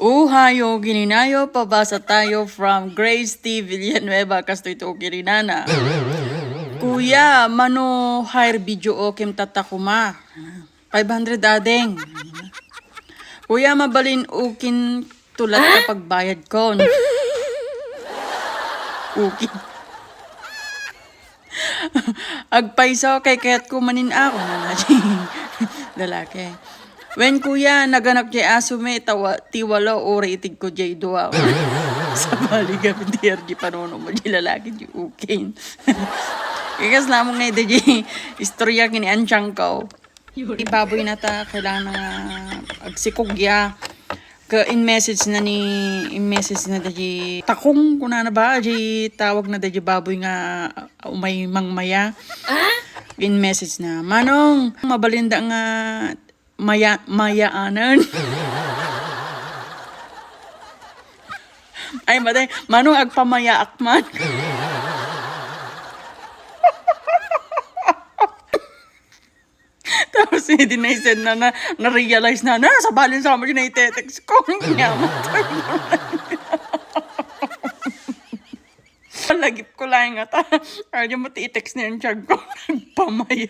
Uhayo, gininayo, pabasa tayo from Grace T. Villanueva, kasto ito kirinana. Kuya, mano hire video o kim tatakuma. 500 adeng. Kuya, mabalin ukin tulat kapag bayad ko. Ukin. Agpaiso kay kaya't kumanin ako na lalaki. When kuya, naganak jay asume, tiwalo, ori itig ko jay duwa. Sa baliga, pintiyer di panono mo jay lalaki jay ukin. Ikas lamang na ito jay istorya kini ansyang ko. Ibaboy na ta, kailangan na agsikugya. In message na daji takong kuna na ba di tawag na daji baboy nga umay mangmaya. In message na manong mabalinda nga mayaanan. Ay maday manong agpamayaak man. Tapos hindi na-send na-realize na sa balin sa amin na itetext ko. Ngamatay mo lang. Lagip ko lang nga ta. Kaya mo ti-text na yung tiyag ko. Nagpamaya.